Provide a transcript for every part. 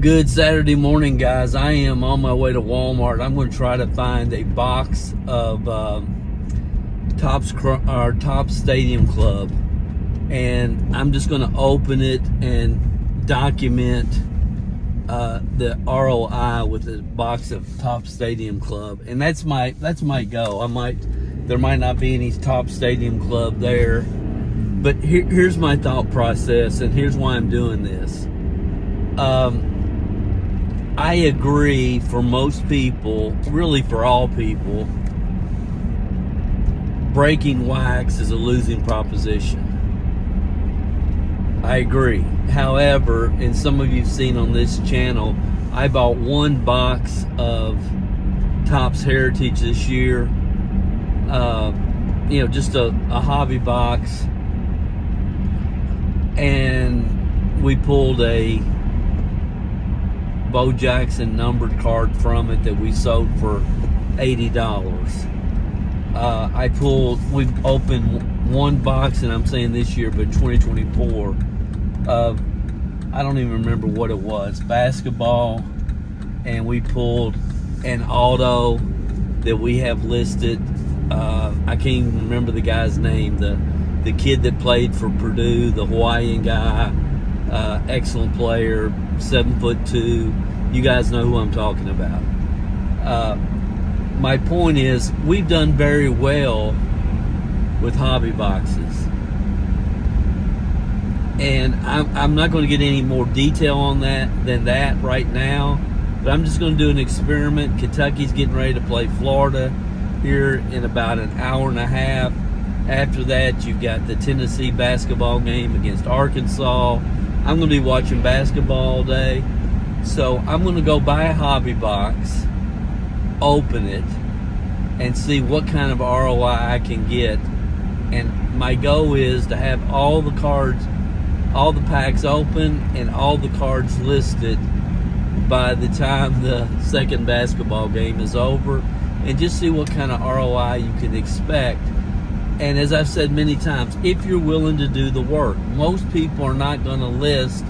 Good Saturday morning, guys. I am on my way to Walmart. I'm going to try to find a box of Topps Stadium Club, and I'm just going to open it and document the ROI with a box of Topps Stadium Club, and that's my go. There might not be any Topps Stadium Club there, but here's my thought process, and here's why I'm doing this. I agree, for most people, really for all people, breaking wax is a losing proposition. I agree. However, and some of you've seen on this channel, I bought one box of Topps Heritage this year. Just a hobby box. And we pulled a Bo Jackson numbered card from it that we sold for $80. We've opened one box, and I'm saying this year, but 2024, of, I don't even remember what it was, basketball, and we pulled an auto that we have listed. I can't even remember the guy's name, the kid that played for Purdue, the Hawaiian guy, excellent player, 7'2". You guys know who I'm talking about. My point is, we've done very well with hobby boxes, and I'm not going to get any more detail on that right now, but I'm just going to do an experiment. Kentucky's getting ready to play Florida here in about an hour and a half. After that, you've got the Tennessee basketball game against Arkansas. I'm going to be watching basketball all day, so I'm going to go buy a hobby box, open it, and see what kind of ROI I can get. And my goal is to have all the cards, all the packs open, and all the cards listed by the time the second basketball game is over, and just see what kind of ROI you can expect. And as I've said many times, if you're willing to do the work, most people are not going to list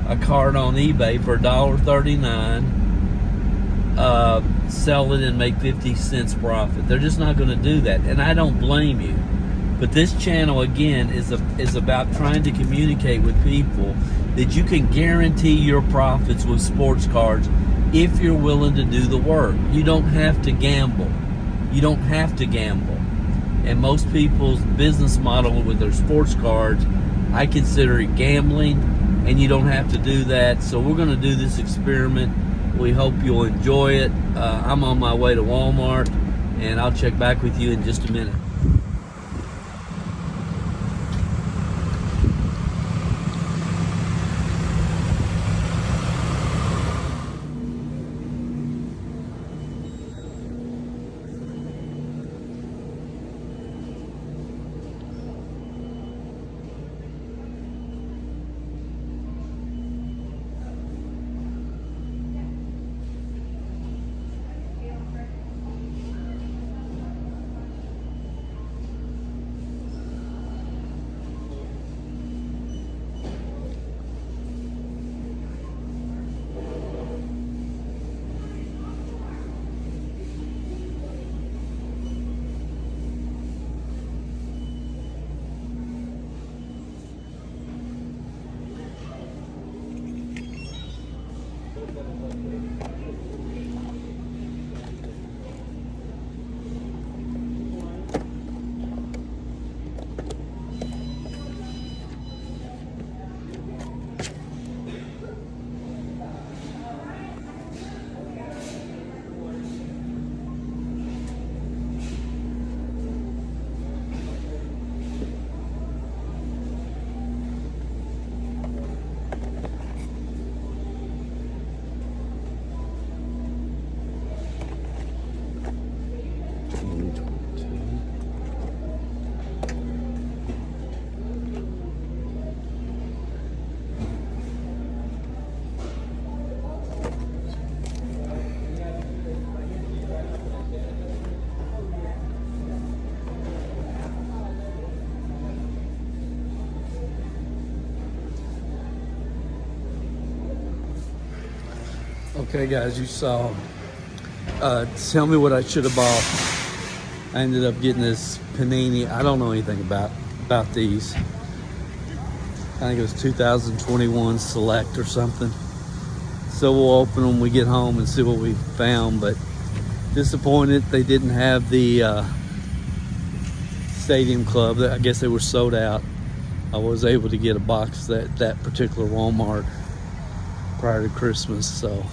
a card on eBay for $1.39, sell it and make 50 cents profit. They're just not going to do that, and I don't blame you. But this channel, again, is about trying to communicate with people that you can guarantee your profits with sports cards if you're willing to do the work. You don't have to gamble. You don't have to gamble. And most people's business model with their sports cards, I consider it gambling, and you don't have to do that. So we're going to do this experiment. We hope you'll enjoy it. I'm on my way to Walmart, and I'll check back with you in just a minute. Okay, guys, you saw. Tell me what I should have bought. I ended up getting this panini. I don't know anything about these. I think it was 2021 Select or something. So we'll open them when we get home and see what we found. But disappointed they didn't have the Stadium Club. I guess they were sold out. I was able to get a box that particular Walmart prior to Christmas. So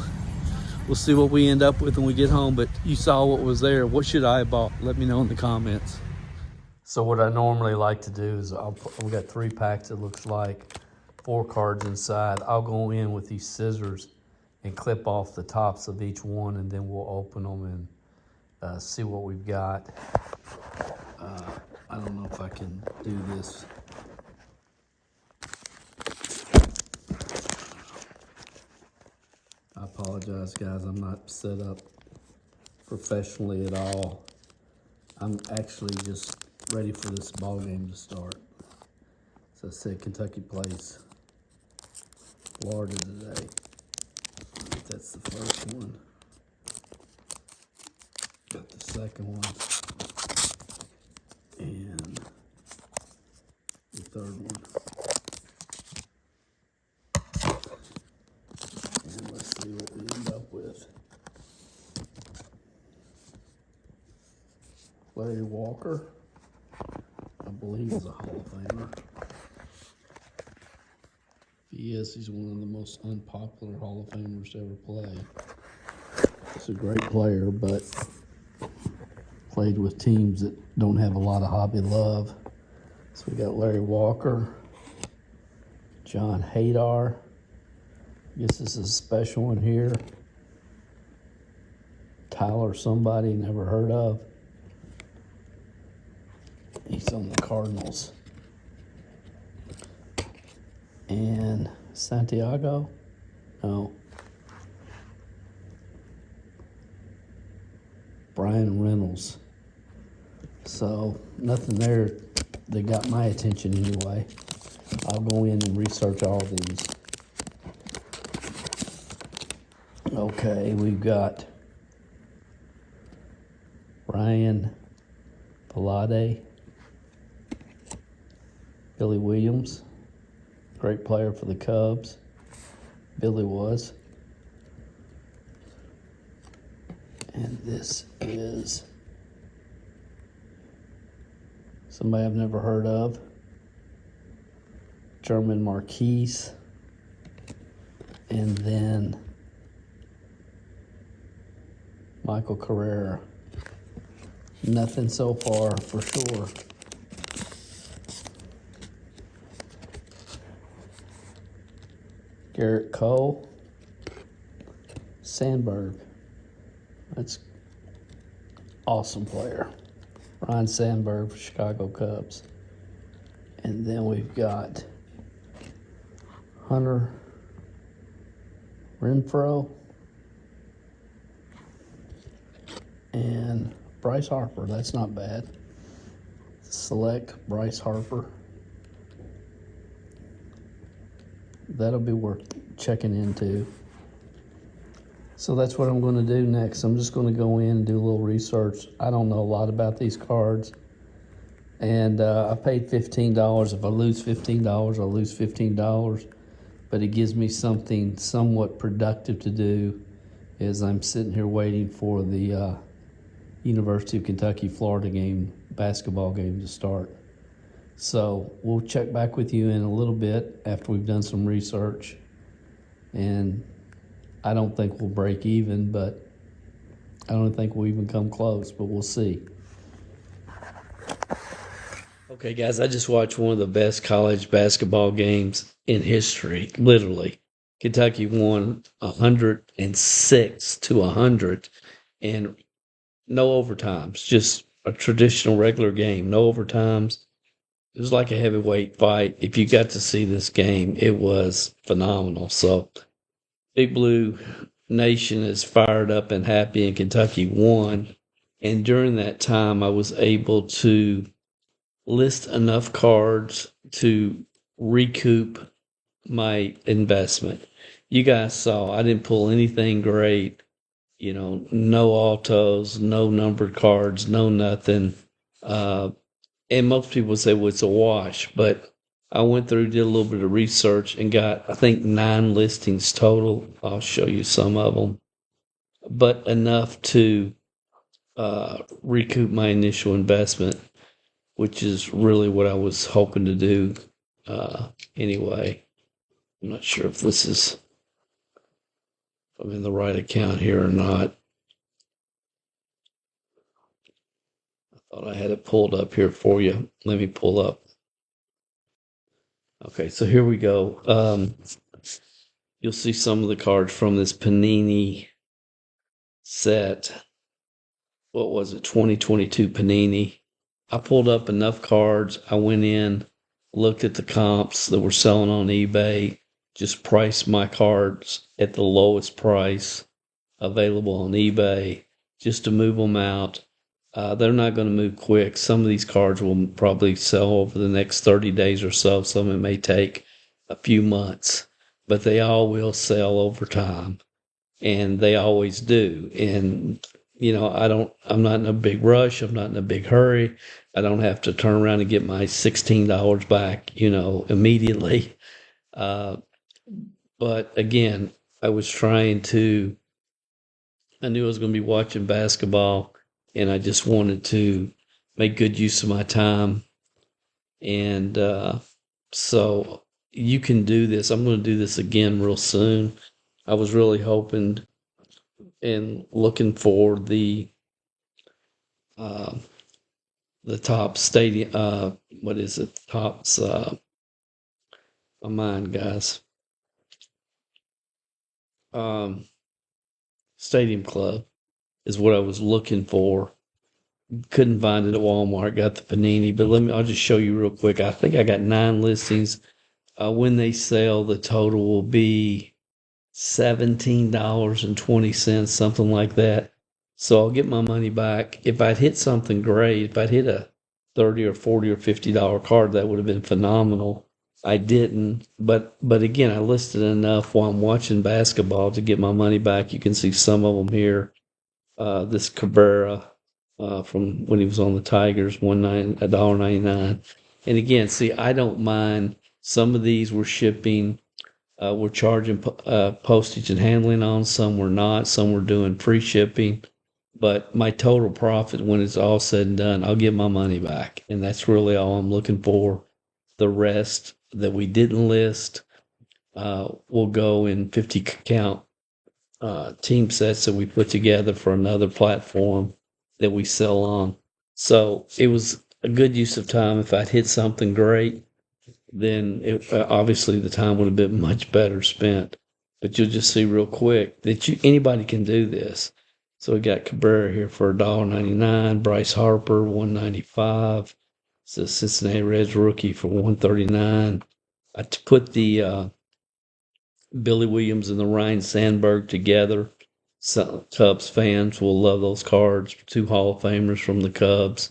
we'll see what we end up with when we get home. But you saw what was there. What should I have bought? Let me know in the comments. So what I normally like to do is we got 3 packs. It looks like 4 cards inside. I'll go in with these scissors and clip off the tops of each one, and then we'll open them and see what we've got. I don't know if I can do this. I apologize, guys. I'm not set up professionally at all. I'm actually just ready for this ball game to start. As I said, Kentucky plays Florida today. That's the first one. Got the second one. And the third one. And let's see what we end up with. Larry Walker, I believe, is a Hall of Famer. If he is, he's one of the most unpopular Hall of Famers to ever play. He's a great player, but played with teams that don't have a lot of hobby love. So we got Larry Walker, John Hadar. I guess this is a special one here. Tyler somebody never heard of. He's on the Cardinals. And Santiago? No. Brian Reynolds. So nothing there that got my attention anyway. I'll go in and research all these. Okay, we've got Ryan Palade, Billy Williams, great player for the Cubs. Billy was. And this is somebody I've never heard of, German Marquise. And then Michael Carrera. Nothing so far for sure. Garrett Cole, Sandberg. That's awesome player. Ryan Sandberg for Chicago Cubs. And then we've got Hunter Renfroe and Bryce Harper. That's not bad. Select Bryce Harper. That'll be worth checking into. So that's what I'm going to do next. I'm just going to go in and do a little research. I don't know a lot about these cards. And I paid $15. If I lose $15, I'll lose $15. But it gives me something somewhat productive to do as I'm sitting here waiting for the University of Kentucky Florida game, basketball game to start. So we'll check back with you in a little bit after we've done some research. And I don't think we'll break even, but I don't think we'll even come close, but we'll see. Okay, guys, I just watched one of the best college basketball games in history, literally. Kentucky won 106-100, and no overtimes, just a traditional regular game, no overtimes. It was like a heavyweight fight. If you got to see this game, it was phenomenal. So Big Blue Nation is fired up and happy, and Kentucky won. And during that time, I was able to list enough cards to recoup my investment. you guys saw I didn't pull anything great. No autos, no numbered cards, no nothing. Uh, and most people say, well, it's a wash, but I went through, did a little bit of research, and got, I think, 9 listings total. I'll show you some of them, but enough to recoup my initial investment, which is really what I was hoping to do anyway. I'm not sure if I'm in the right account here or not. I thought I had it pulled up here for you. Let me pull up. Okay, so here we go. You'll see some of the cards from this Panini set. What was it? 2022 Panini. I pulled up enough cards. I went in, looked at the comps that were selling on eBay, just priced my cards at the lowest price available on eBay just to move them out. They're not going to move quick. Some of these cards will probably sell over the next 30 days or so. Some of it may take a few months, but they all will sell over time, and they always do. And I'm not in a big rush. I'm not in a big hurry. I don't have to turn around and get my $16 back, immediately. But again, I was I knew I was going to be watching basketball, and I just wanted to make good use of my time. And so you can do this. I'm going to do this again real soon. I was really hoping and looking for the top stadium. What is it? Tops. My mind, guys. Stadium Club is what I was looking for. Couldn't find it at Walmart. Got the Panini, but I'll just show you real quick. I think I got 9 listings. When they sell, the total will be $17.20, something like that. So I'll get my money back. If I'd hit something great, if I'd hit a $30 or $40 or $50 card, that would have been phenomenal. I didn't, but again, I listed enough while I'm watching basketball to get my money back. You can see some of them here. This Cabrera from when he was on the Tigers, $1.99. And again, see, I don't mind. Some of these were shipping. We're charging postage and handling on. Some were not. Some were doing free shipping. But my total profit, when it's all said and done, I'll get my money back. And that's really all I'm looking for. The rest that we didn't list will go in 50 count team sets that we put together for another platform that we sell on. So it was a good use of time. If I'd hit something great, then obviously the time would have been much better spent. But you'll just see real quick that anybody can do this. So we got Cabrera here for $1.99, Bryce Harper $1.95. It's a Cincinnati Reds rookie for $1.39. I put the Billy Williams and the Ryan Sandberg together. Some Cubs fans will love those cards. 2 Hall of Famers from the Cubs.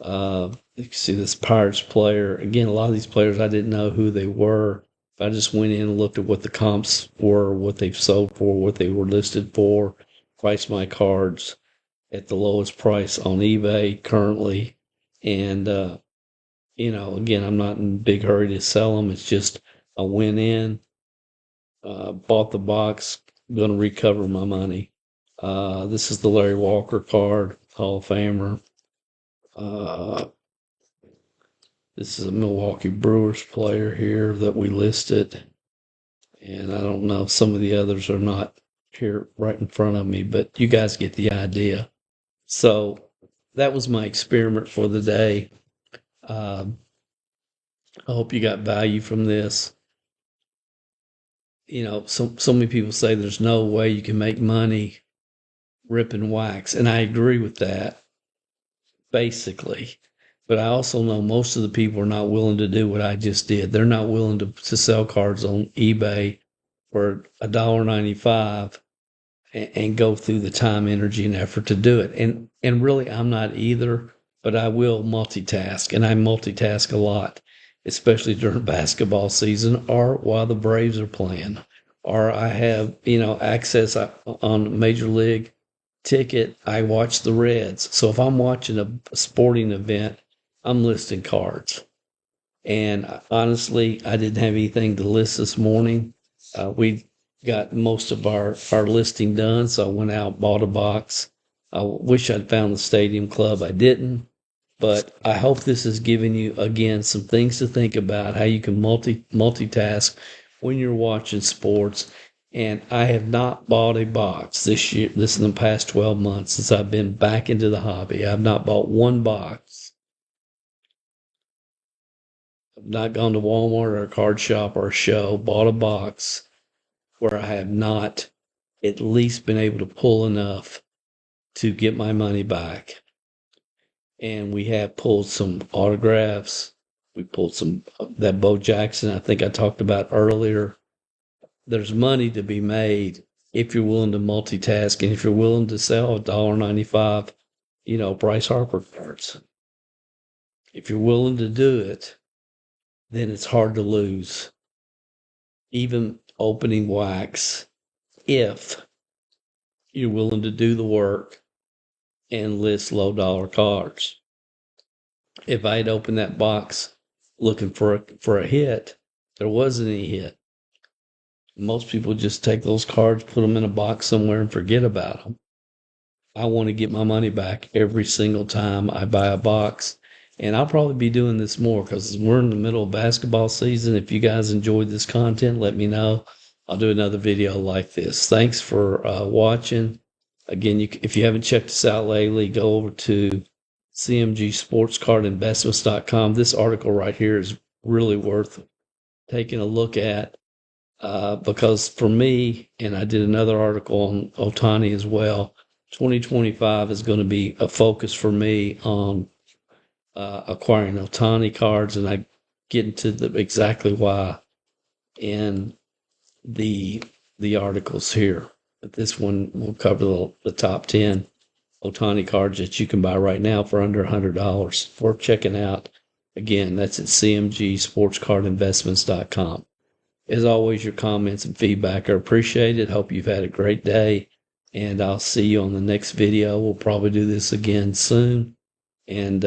You can see this Pirates player. Again, a lot of these players I didn't know who they were. I just went in and looked at what the comps were, what they've sold for, what they were listed for, priced my cards at the lowest price on eBay currently. And, again, I'm not in a big hurry to sell them. It's just I went in, bought the box, going to recover my money. This is the Larry Walker card, Hall of Famer. This is a Milwaukee Brewers player here that we listed. And I don't know, some of the others are not here right in front of me, but you guys get the idea. So that was my experiment for the day. I hope you got value from this. So many people say there's no way you can make money ripping wax, and I agree with that, basically. But I also know most of the people are not willing to do what I just did. They're not willing to sell cards on eBay for $1.95 and go through the time, energy, and effort to do it. And really, I'm not either, but I will multitask, and I multitask a lot, especially during basketball season or while the Braves are playing. or I have, access on Major League ticket, I watch the Reds. So if I'm watching a sporting event, I'm listing cards. And honestly, I didn't have anything to list this morning. We got most of our listing done, so I went out, bought a box. I wish I'd found the Stadium Club. I didn't. But I hope this has given you, again, some things to think about, how you can multitask when you're watching sports. And I have not bought a box this year, this in the past 12 months since I've been back into the hobby. I've not bought one box. I've not gone to Walmart or a card shop or a show, bought a box where I have not at least been able to pull enough to get my money back. And we have pulled some autographs. We pulled some that Bo Jackson I think I talked about earlier. There's money to be made if you're willing to multitask and if you're willing to sell $1.95, Bryce Harper cards. If you're willing to do it, then it's hard to lose. Even opening wax, if you're willing to do the work and list low dollar cards. If I had opened that box looking for a hit, there wasn't any hit. Most people just take those cards, put them in a box somewhere, and forget about them. I want to get my money back every single time I buy a box. And I'll probably be doing this more because we're in the middle of basketball season. If you guys enjoyed this content, let me know. I'll do another video like this. Thanks for watching. Again, if you haven't checked us out lately, go over to cmgsportscardinvestments.com. This article right here is really worth taking a look at because for me, and I did another article on Ohtani as well, 2025 is going to be a focus for me on acquiring Ohtani cards, and I get into exactly why in the articles here. But this one will cover the top 10 Ohtani cards that you can buy right now for under $100. Worth checking out. Again, that's at cmgsportscardinvestments.com. As always, your comments and feedback are appreciated. Hope you've had a great day, and I'll see you on the next video. We'll probably do this again soon. And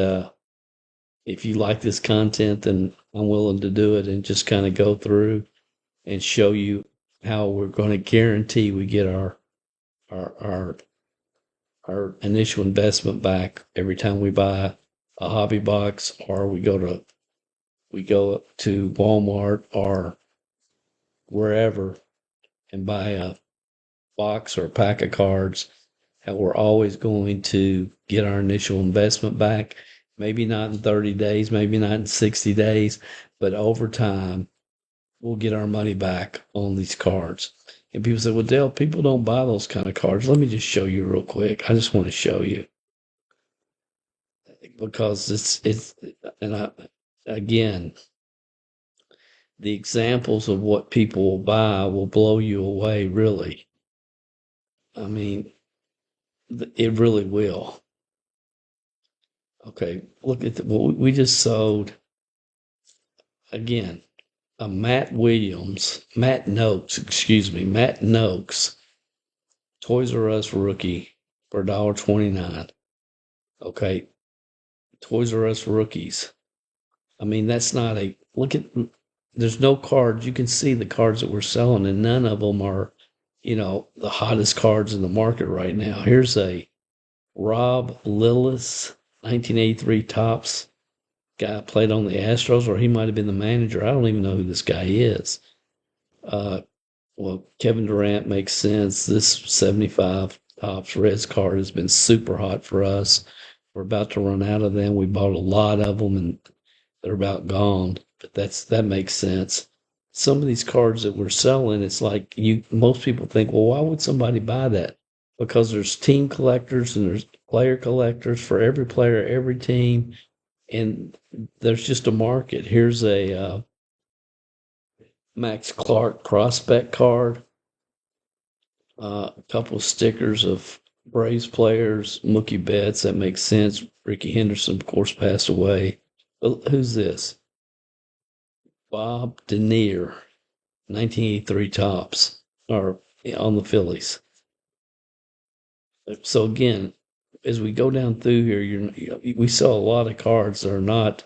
if you like this content, then I'm willing to do it and just kind of go through and show you how we're going to guarantee we get our initial investment back every time we buy a hobby box, or we go to Walmart or wherever and buy a box or a pack of cards. How we're always going to get our initial investment back. Maybe not in 30 days, maybe not in 60 days, but over time, we'll get our money back on these cards. And people say, well, Dale, people don't buy those kind of cards. Let me just show you real quick. I just want to show you. Because again, the examples of what people will buy will blow you away, really. I mean, it really will. Okay, look at we just sold, again, a Matt Noakes, Toys R Us rookie for $1.29. Okay, Toys R Us rookies. I mean, that's not there's no cards. You can see the cards that we're selling, and none of them are, the hottest cards in the market right now. Here's a Rob Lillis, 1983 Topps. Guy played on the Astros, or he might have been the manager. I don't even know who this guy is. Well, Kevin Durant makes sense. This 75 Topps Reds card has been super hot for us. We're about to run out of them. We bought a lot of them, and they're about gone. But that makes sense. Some of these cards that we're selling, it's like most people think, well, why would somebody buy that? Because there's team collectors and there's player collectors for every player, every team, and there's just a market. Here's a Max Clark prospect card, a couple of stickers of Braves players, Mookie Betts, that makes sense. Ricky Henderson, of course, passed away. But who's this? Bob Denier, 1983 Topps. or on the Phillies. So again, as we go down through here, we saw a lot of cards that are not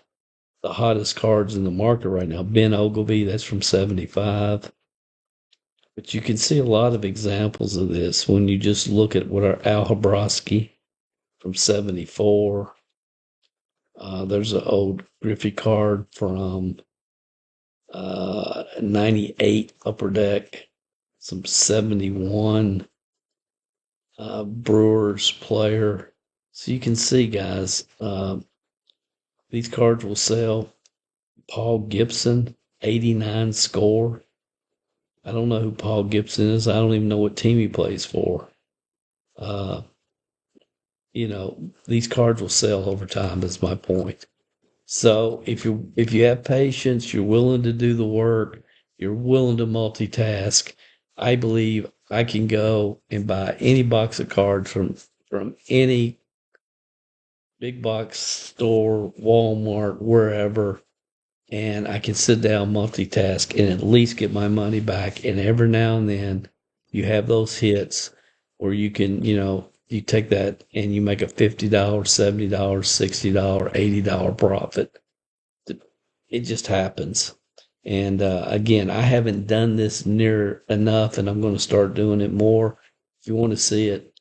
the hottest cards in the market right now. Ben Ogilvy, that's from 75. But you can see a lot of examples of this when you just look at what our Al Habrowski from 74. There's an old Griffey card from 98 Upper Deck, some 71 Brewers player. So you can see, guys, these cards will sell. Paul Gibson, 89 score. I don't know who Paul Gibson is. I don't even know what team he plays for. Uh, these cards will sell over time, is my point. So if you have patience, you're willing to do the work, you're willing to multitask, I believe I can go and buy any box of cards from any big box store, Walmart, wherever, and I can sit down, multitask, and at least get my money back. And every now and then you have those hits where you can, you take that and you make a $50, $70, $60, $80 profit. It just happens. And again, I haven't done this near enough, and I'm going to start doing it more. If you want to see it,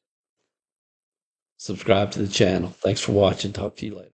subscribe to the channel. Thanks for watching. Talk to you later.